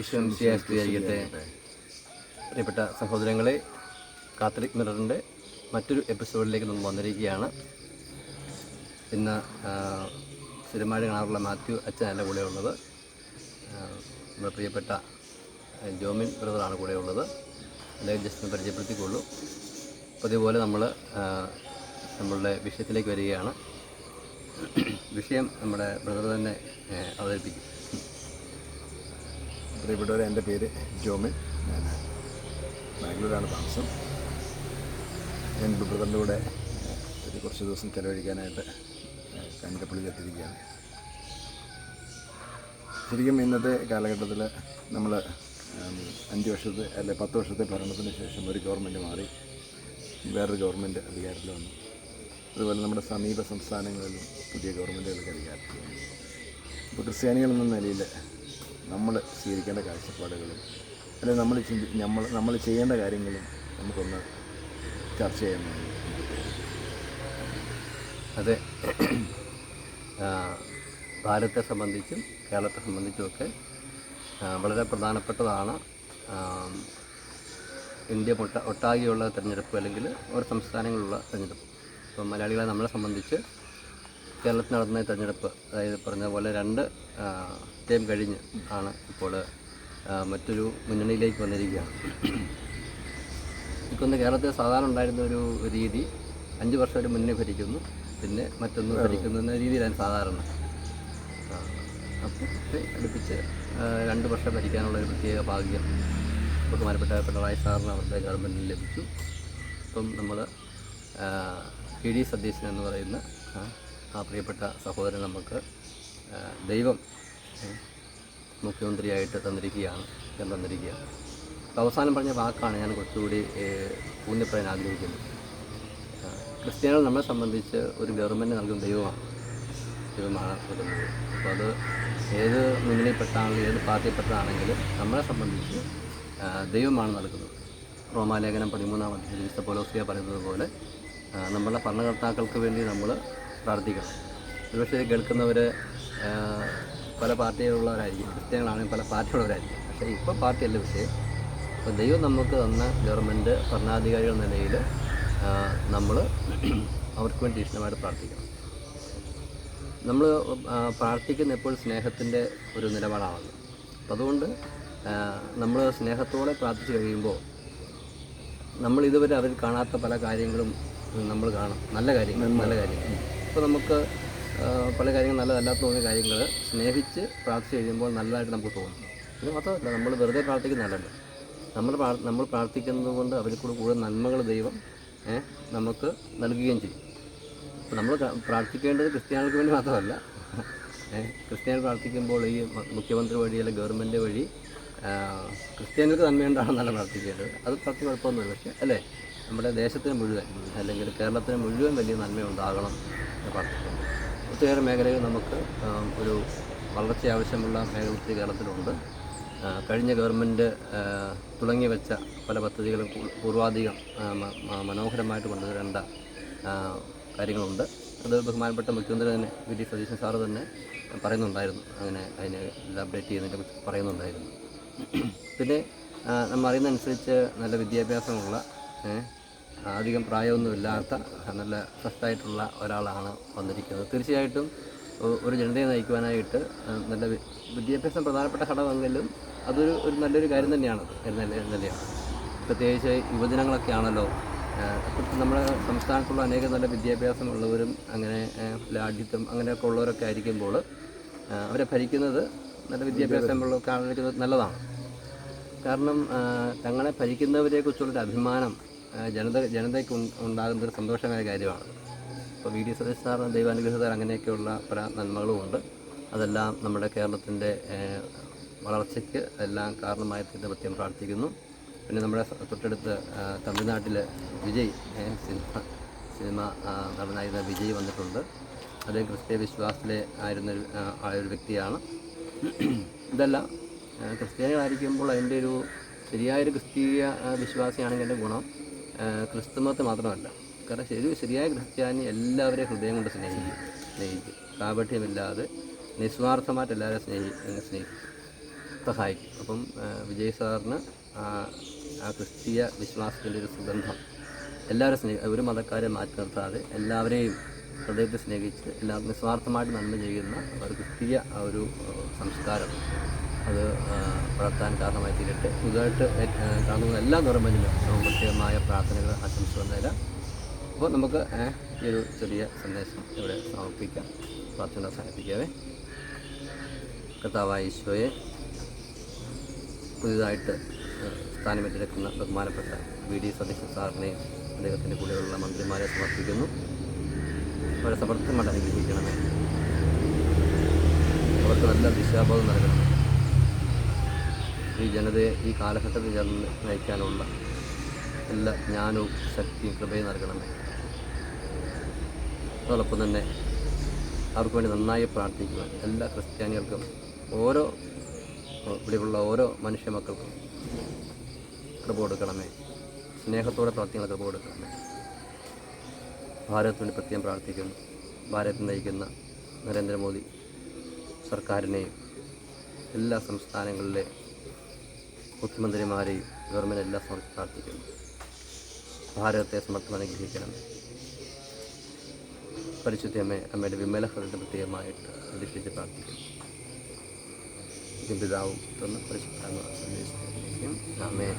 ഈശ്വരൻ പ്രിയപ്പെട്ട സഹോദരങ്ങളെ, കാത്തലിക് മിററിൻ്റെ മറ്റൊരു എപ്പിസോഡിലേക്ക് നമ്മൾ വന്നിരിക്കുകയാണ്. ഇന്ന് സ്ഥിരമായി കാണാറുള്ള മാത്യു അച്ഛനല്ല കൂടെ ഉള്ളത്. നമ്മുടെ പ്രിയപ്പെട്ട ജോമിൻ ബ്രദറാണ് കൂടെ ഉള്ളത്. അല്ലെങ്കിൽ ജസ്റ്റ് പരിചയപ്പെടുത്തിക്കൊള്ളൂ. അപ്പോൾ അതുപോലെ നമ്മളുടെ വിഷയത്തിലേക്ക് വരികയാണ്. വിഷയം നമ്മുടെ ബ്രദർ തന്നെ അവതരിപ്പിക്കും. പ്രിയപ്പെട്ടവരെ, എൻ്റെ പേര് ജോമിൻ. ഞാൻ ബാംഗ്ലൂരാണ് താമസം. ഞാൻ ബ്രദറിൻ്റെ കൂടെ കുറച്ച് ദിവസം ചിലവഴിക്കാനായിട്ട് കാഞ്ഞിരപ്പള്ളിയിൽ എത്തിയിരിക്കുകയാണ്. ശരിക്കും ഇന്നത്തെ കാലഘട്ടത്തിൽ നമ്മൾ 5 വർഷത്തെ അല്ലെ 10 വർഷത്തെ ഭരണത്തിന് ശേഷം ഒരു ഗവൺമെൻറ് മാറി വേറൊരു ഗവൺമെൻറ് അധികാരത്തിൽ വന്നു. അതുപോലെ നമ്മുടെ സമീപ സംസ്ഥാനങ്ങളിലും പുതിയ ഗവൺമെൻറ്റുകളൊക്കെ അധികാരത്തിൽ വന്നു. ഇപ്പോൾ ക്രിസ്ത്യാനികൾ എന്ന നിലയിൽ നമ്മൾ സ്വീകരിക്കേണ്ട കാഴ്ചപ്പാടുകളും അല്ലെങ്കിൽ നമ്മൾ ചെയ്യേണ്ട കാര്യങ്ങളും നമുക്കൊന്ന് ചർച്ച ചെയ്യുന്നതാണ്. അതെ, ഭാരതത്തെ സംബന്ധിച്ചും കേരളത്തെ സംബന്ധിച്ചുമൊക്കെ വളരെ പ്രധാനപ്പെട്ടതാണ് ഇന്ത്യ ഒട്ടാകെയുള്ള തിരഞ്ഞെടുപ്പ്, അല്ലെങ്കിൽ ഓരോ സംസ്ഥാനങ്ങളിലുള്ള തിരഞ്ഞെടുപ്പ്. ഇപ്പം മലയാളികളെ നമ്മളെ സംബന്ധിച്ച് കേരളത്തിൽ നടന്ന തിരഞ്ഞെടുപ്പ്, അതായത് പറഞ്ഞ പോലെ 2 ടേം കഴിഞ്ഞ് ആണ് ഇപ്പോൾ മറ്റൊരു മുന്നണിയിലേക്ക് വന്നിരിക്കുകയാണ്. ഇപ്പം കേരളത്തിൽ സാധാരണ ഉണ്ടായിരുന്ന ഒരു രീതി 5 വർഷം ഒരു മുന്നേ ഭരിക്കുന്നു, പിന്നെ മറ്റൊന്ന് ഭരിക്കുന്നു എന്ന രീതിയിലാണ് സാധാരണ. അപ്പോൾ അടുപ്പിച്ച് 2 വർഷം ഭരിക്കാനുള്ള ഒരു പ്രത്യേക ഭാഗ്യം ബഹുമാനപ്പെട്ട പിണറായി സാറിന് അവരുടെ ഗവൺമെൻറ്റിന് ലഭിച്ചു. ഇപ്പം നമ്മൾ KD സതീശൻ എന്ന് പറയുന്ന ആ പ്രിയപ്പെട്ട സഹോദരൻ നമുക്ക് ദൈവം മുഖ്യമന്ത്രിയായിട്ട് തന്നിരിക്കുകയാണ്. അവസാനം പറഞ്ഞ വാക്കാണ് ഞാൻ കുറച്ചുകൂടി ഊന്നിപ്പറയാൻ ആഗ്രഹിക്കുന്നത്. ക്രിസ്ത്യാനികൾ നമ്മളെ സംബന്ധിച്ച് ഒരു ഗവൺമെൻറ് നൽകുന്ന ദൈവമാണ് നൽകുന്നത്. അപ്പോൾ അത് ഏത് മുന്നണിയിൽപ്പെട്ടാണെങ്കിലും ഏത് പാർട്ടിയിൽപ്പെട്ടാണെങ്കിലും നമ്മളെ സംബന്ധിച്ച് ദൈവമാണ് നൽകുന്നത്. റോമാലേഖനം 13-ാം അധ്യായത്തിൽ വിശുദ്ധ പൗലോസ് പറയുന്നത് പോലെ നമ്മളുടെ ഭരണകർത്താക്കൾക്ക് വേണ്ടി നമ്മൾ പ്രാർത്ഥിക്കണം. ഒരുപക്ഷെ കേൾക്കുന്നവർ പല പാർട്ടികളുള്ളവരായിരിക്കും, ക്രിസ്ത്യാനികളാണെങ്കിൽ പല പാർട്ടിയുള്ളവരായിരിക്കും. പക്ഷേ ഇപ്പോൾ പാർട്ടിയല്ല വിഷയം. അപ്പോൾ ദൈവം നമുക്ക് തന്ന ഗവൺമെൻറ് ഭരണാധികാരികൾ നിലയിൽ നമ്മൾ അവർക്ക് വേണ്ടി ഇഷ്ടമായിട്ട് പ്രാർത്ഥിക്കണം. നമ്മൾ പ്രാർത്ഥിക്കുന്ന എപ്പോഴും സ്നേഹത്തിൻ്റെ ഒരു നിലപാടാണല്ലോ. അപ്പം അതുകൊണ്ട് നമ്മൾ സ്നേഹത്തോടെ പ്രാർത്ഥിച്ച് കഴിയുമ്പോൾ നമ്മൾ ഇതുവരെ അവർ കാണാത്ത പല കാര്യങ്ങളും നമ്മൾ കാണും. നല്ല കാര്യങ്ങൾ. ഇപ്പോൾ നമുക്ക് പല കാര്യങ്ങൾ നല്ലതല്ലാത്ത തോന്നിയ കാര്യങ്ങൾ സ്നേഹിച്ച് പ്രാർത്ഥിച്ച് കഴിയുമ്പോൾ നല്ലതായിട്ട് നമുക്ക് തോന്നും. ഇത് മാത്രമല്ല, നമ്മൾ വെറുതെ പ്രാർത്ഥിക്കുന്നതല്ലല്ലോ. നമ്മൾ പ്രാർത്ഥിക്കുന്നത് കൊണ്ട് അവരിൽ കൂടെ കൂടുതൽ നന്മകൾ ദൈവം നമുക്ക് നൽകുകയും ചെയ്യും. അപ്പോൾ നമ്മൾ പ്രാർത്ഥിക്കേണ്ടത് ക്രിസ്ത്യാനികൾക്ക് വേണ്ടി മാത്രമല്ല. ക്രിസ്ത്യാനി പ്രാർത്ഥിക്കുമ്പോൾ ഈ മുഖ്യമന്ത്രി വഴി അല്ലെങ്കിൽ ഗവൺമെൻറ് വഴി ക്രിസ്ത്യാനികൾക്ക് നന്മയുണ്ടാണെന്നല്ല പ്രാർത്ഥിക്കേണ്ടത്. അത് പ്രാർത്ഥന കുഴപ്പമൊന്നുമില്ല. പക്ഷേ അല്ലേ, നമ്മുടെ ദേശത്തിന് മുഴുവൻ അല്ലെങ്കിൽ കേരളത്തിന് മുഴുവൻ വലിയ നന്മയുണ്ടാകണം എന്ന് പ്രാർത്ഥിക്കുന്നു. ഒത്തിരിയേറെ മേഖലകൾ നമുക്ക് ഒരു വളർച്ച ആവശ്യമുള്ള മേഖല കേരളത്തിലുണ്ട്. കഴിഞ്ഞ ഗവൺമെൻറ് തുടങ്ങി വെച്ച പല പദ്ധതികളും പൂർവാധികം മനോഹരമായിട്ട് കൊണ്ടുവരേണ്ട കാര്യങ്ങളുണ്ട്. അത് ബഹുമാനപ്പെട്ട മുഖ്യമന്ത്രി തന്നെ KD സതീശൻ സാറ് തന്നെ പറയുന്നുണ്ടായിരുന്നു. അങ്ങനെ അതിനെ അപ്ഡേറ്റ് ചെയ്യുന്നതിനെ കുറിച്ച് പറയുന്നുണ്ടായിരുന്നു. പിന്നെ നമ്മൾ അറിയുന്നതനുസരിച്ച് നല്ല വിദ്യാഭ്യാസമുള്ള അധികം പ്രായമൊന്നുമില്ലാത്ത നല്ല ഫസ്റ്റായിട്ടുള്ള ഒരാളാണ് വന്നിരിക്കുന്നത്. തീർച്ചയായിട്ടും ഒരു ജനതയെ നയിക്കുവാനായിട്ട് നല്ല വിദ്യാഭ്യാസം പ്രധാനപ്പെട്ട ഘടകമെങ്കിലും അതൊരു നല്ലൊരു കാര്യം തന്നെയാണ്. പ്രത്യേകിച്ച് യുവജനങ്ങളൊക്കെ ആണല്ലോ. നമ്മുടെ സംസ്ഥാനത്തുള്ള അനേകം നല്ല വിദ്യാഭ്യാസമുള്ളവരും അങ്ങനെ ലാഠ്യത്വം അങ്ങനെയൊക്കെ ഉള്ളവരൊക്കെ ആയിരിക്കുമ്പോൾ അവരെ ഭരിക്കുന്നത് നല്ല വിദ്യാഭ്യാസമുള്ളവർക്ക് ആയിരിക്കുന്നത് നല്ലതാണ്. കാരണം തങ്ങളെ ഭരിക്കുന്നവരെക്കുറിച്ചുള്ളൊരു അഭിമാനം ജനതയ്ക്ക് ഉണ്ടാകുന്നൊരു സന്തോഷമായ കാര്യമാണ്. ഇപ്പോൾ VD സതീശൻ സാർ ദൈവാനുഗ്രഹത്താൽ അങ്ങനെയൊക്കെയുള്ള പല നന്മകളുമുണ്ട്. അതെല്ലാം നമ്മുടെ കേരളത്തിൻ്റെ വളർച്ചയ്ക്ക് എല്ലാം കാരണമായി തന്നെ പ്രത്യേകം പ്രാർത്ഥിക്കുന്നു. പിന്നെ നമ്മുടെ തൊട്ടടുത്ത് തമിഴ്നാട്ടിൽ വിജയ് സിനിമ നടനായിരുന്ന വിജയ് വന്നിട്ടുണ്ട്. അദ്ദേഹം ക്രിസ്ത്യ വിശ്വാസത്തിലെ ആയൊരു വ്യക്തിയാണ്. ഇതെല്ലാം ക്രിസ്ത്യാനികളായിരിക്കുമ്പോൾ അതിൻ്റെ ഒരു ശരിയായൊരു ക്രിസ്തീയ വിശ്വാസിയാണെങ്കിൽ എൻ്റെ ഗുണം ക്രിസ്തുമതത്തെ മാത്രമല്ല. കാരണം ശരിയായ ക്രിസ്ത്യാനി എല്ലാവരെയും ഹൃദയം കൊണ്ട് സ്നേഹിക്കും. കാപഠ്യമില്ലാതെ നിസ്വാർത്ഥമായിട്ട് എല്ലാവരെയും സ്നേഹിക്കും. സഹായിക്കും. അപ്പം വിജയ് സാറിന് ആ ക്രിസ്തീയ വിശ്വാസത്തിൻ്റെ ഒരു സുഗന്ധം എല്ലാവരും ഒരു മതക്കാരെ മാറ്റി നിർത്താതെ എല്ലാവരെയും ഹൃദയത്തെ സ്നേഹിച്ച് എല്ലാവർക്കും നിസ്വാർത്ഥമായിട്ട് നന്മ ചെയ്യുന്ന ഒരു ക്രിസ്തീയ ആ ഒരു സംസ്കാരം അത് വളർത്താൻ കാരണമായി തീരട്ടെ. പുതുതായിട്ട് കാണുന്ന എല്ലാ ഗവൺമെൻറ്റിനും പ്രത്യേകമായ പ്രാർത്ഥനകൾ ആശംസിക്കുന്നില്ല. അപ്പോൾ നമുക്ക് ഈ ഒരു ചെറിയ സന്ദേശം ഇവിടെ സമർപ്പിക്കാം. പ്രാർത്ഥന അവസാനിപ്പിക്കാവേ. കർത്താവായ ഈശോയെ, പുതിയതായിട്ട് സ്ഥാനമേറ്റെടുക്കുന്ന ബഹുമാനപ്പെട്ട വി.ഡി. സതീശൻ സാറിനെയും അദ്ദേഹത്തിൻ്റെ കൂടെയുള്ള മന്ത്രിമാരെ സമർപ്പിക്കുന്നു. അവരെ സമർത്ഥമായിട്ട് അനുഗ്രഹിക്കണമേ. അവർക്ക് നല്ല ദിശാബോധം നൽകണമേ. ഈ ജനതയെ ഈ കാലഘട്ടത്തിൽ ചേർന്ന് നയിക്കാനുള്ള എല്ലാ ജ്ഞാനവും ശക്തിയും കൃപയും നൽകണമേ. അതോടൊപ്പം തന്നെ അവർക്ക് വേണ്ടി നന്നായി പ്രാർത്ഥിക്കുവാൻ എല്ലാ ക്രിസ്ത്യാനികൾക്കും ഇവിടെയുള്ള ഓരോ മനുഷ്യ മക്കൾക്കും കൃപ കൊടുക്കണമേ. സ്നേഹത്തോടെ പ്രാർത്ഥിക്കുന്ന കൃപ കൊടുക്കണമേ. ഭാരതത്തിന് വേണ്ടി പ്രത്യേകം പ്രാർത്ഥിക്കുന്നു. ഭാരതത്തിൽ നയിക്കുന്ന നരേന്ദ്രമോദി സർക്കാരിനെയും എല്ലാ സംസ്ഥാനങ്ങളിലെ മുഖ്യമന്ത്രിമാരെയും ഗവൺമെൻറ് എല്ലാം സമർപ്പിച്ച് പ്രാർത്ഥിക്കുന്നു. ഭാരതത്തെ സമർത്ഥം അനുഗ്രഹിക്കണം. പരിശുദ്ധ അമ്മയുടെ വിമല ഹൃദയത്തെ പ്രത്യേകമായിട്ട് പ്രതിഷ്ഠിച്ച് പ്രാർത്ഥിക്കുന്നു. പിതാവും പരിശുദ്ധാത്മാവും ആമേൻ.